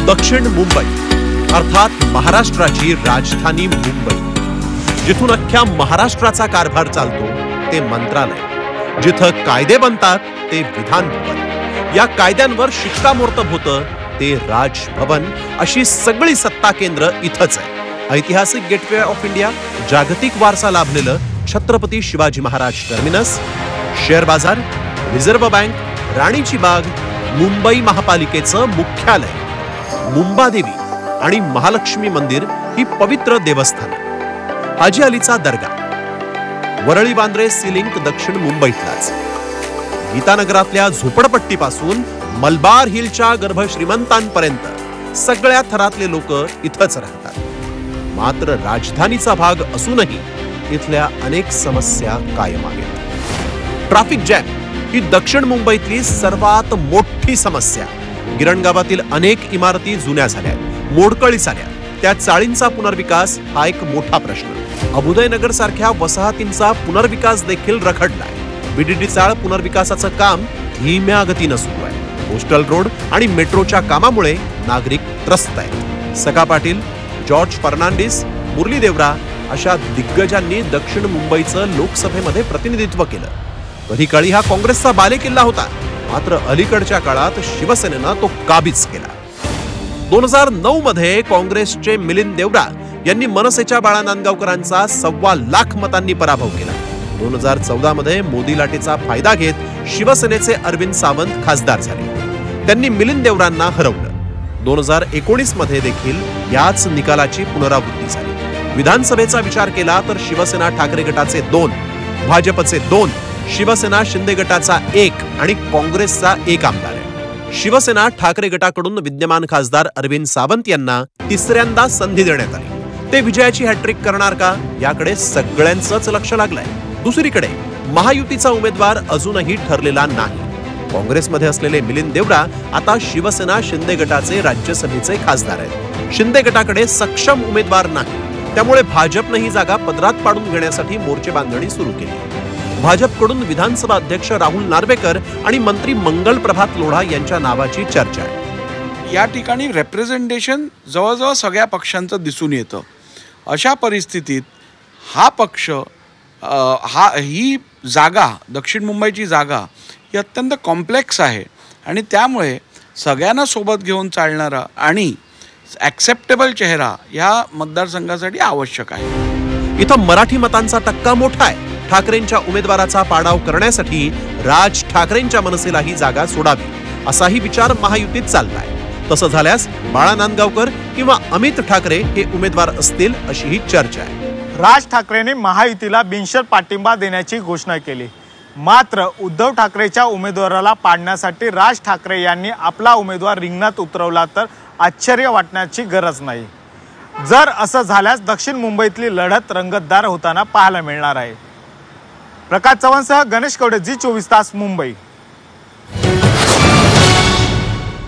दक्षिण मुंबई अर्थात महाराष्ट्राची राजधानी मुंबई, जिथून अख्ख्या महाराष्ट्राचा कारभार चालतो ते मंत्रालय, जिथं कायदे बनतात ते विधान भवन, या कायद्यांवर शिक्कामोर्तब होतं ते राजभवन, अशी सगळी सत्ता केंद्र इथंच आहे. ऐतिहासिक गेटवे ऑफ इंडिया, जागतिक वारसा लाभलेलं छत्रपती शिवाजी महाराज टर्मिनस, शेअर बाजार, रिझर्व्ह बँक, राणीची बाग, मुंबई महापालिकेचं मुख्यालय, मुंबादेवी आणि महालक्ष्मी मंदिर ही पवित्र देवस्थान, हाजी अलीचा दर्गा, वरळी वांद्रे सी लिंक दक्षिण मुंबईतलाच, गीतानगरातल्या झोपडपट्टीपासून मलबार हिलच्या गर्भ श्रीमंतांपर्यंत सगळ्या थरातले लोक इथंच राहतात. मात्र राजधानीचा भाग असूनही इथल्या अनेक समस्या कायम आहेत. ट्रॅफिक जॅम ही दक्षिण मुंबईतली सर्वात मोठी समस्या. गिरणगावातील अनेक इमारती जुन्या झाल्या, मोडकळीस आल्या, त्या चाळींचा पुनर्विकास हा एक मोठा प्रश्न. अभुदयनगर सारख्या वसाहतींचा पुनर्विकास देखील रखडलाय. बीडीडी चाळ पुनर्विकासाचं काम धीम्या गतीनं सुरू आहे. कोस्टल रोड आणि मेट्रोच्या कामामुळे नागरिक त्रस्त आहेत. सका पाटील, जॉर्ज फर्नांडिस, मुरली देवरा अशा दिग्गजांनी दक्षिण मुंबईचं लोकसभेमध्ये प्रतिनिधित्व केलं. कधी काळी हा काँग्रेसचा बालेकिल्ला होता, मात्र अलीकडच्या काळात शिवसेनेनं तो काबीज केला. 2009 मध्ये काँग्रेसचे मिलिंद देवरा यांनी मनसेच्या बाळा नांदगावकरांचा 1.25 लाख मतांनी पराभव केला. 2014 मध्ये मोदी लाटेचा फायदा घेत शिवसेनेचे अरविंद सावंत खासदार झाले. त्यांनी मिलिंद देवरांना हरवलं. 2019 मध्ये देखील याच निकालाची पुनरावृत्ती झाली. विधानसभेचा विचार केला तर शिवसेना ठाकरे गटाचे 2, भाजपचे 2, शिवसेना शिंदे गटाचा 1 आणि काँग्रेसचा 1 आमदार आहे. शिवसेना ठाकरे गटाकडून विद्यमान खासदार अरविंद सावंत यांना तिसऱ्यांदा संधी देण्यात आली. ते विजयाची हॅट्रिक करणार का, याकडे सगळ्यांचंच लक्ष लागलंय. दुसरीकडे महायुतीचा उमेदवार अजूनही ठरलेला नाही. काँग्रेसमध्ये असलेले मिलिंद देवरा आता शिवसेना शिंदे गटाचे राज्यसभेचे खासदार आहेत. शिंदे गटाकडे सक्षम उमेदवार नाही, त्यामुळे भाजपने ही जागा पदरात पाडून घेण्यासाठी मोर्चे बांधणी सुरू केली. भाजपकडून विधानसभा अध्यक्ष राहुल नार्वेकर आणि मंत्री मंगल प्रभात लोढा यांच्या नावाची चर्चा आहे. या ठिकाणी रिप्रेझेंटेशन जवळजवळ सगळ्या पक्षांचं दिसून येतं. अशा परिस्थितीत हा पक्ष ही जागा, दक्षिण मुंबईची जागा ही अत्यंत कॉम्प्लेक्स आहे आणि त्यामुळे सगळ्यांना सोबत घेऊन चालणारा आणि ॲक्सेप्टेबल चेहरा या मतदारसंघासाठी आवश्यक आहे. इथं मराठी मतांचा टक्का मोठा आहे. ठाकरेंच्या उमेदवाराचा पाडाव करण्यासाठी राज ठाकरेंच्या मनसेला ही जागा सोडावी, असाही विचार महायुतीत चाललाय. तसं झाल्यास बाळा नांदगावकर किंवा अमित ठाकरे हे उमेदवार असतील, अशी ही चर्चा आहे. राज ठाकरेंनी महायुतीला बिनशर्त पाठिंबा देण्याची घोषणा केली. मात्र उद्धव ठाकरेच्या उमेदवाराला पाडण्यासाठी राज ठाकरे यांनी आपला उमेदवार रिंगणात उतरवला तर आश्चर्य वाटण्याची गरज नाही. जर असं झाल्यास दक्षिण मुंबईतली लढत रंगतदार होताना पाहायला मिळणार आहे. प्रकाश चव्हाणसह गणेश कवडे, झी 24 तास, मुंबई.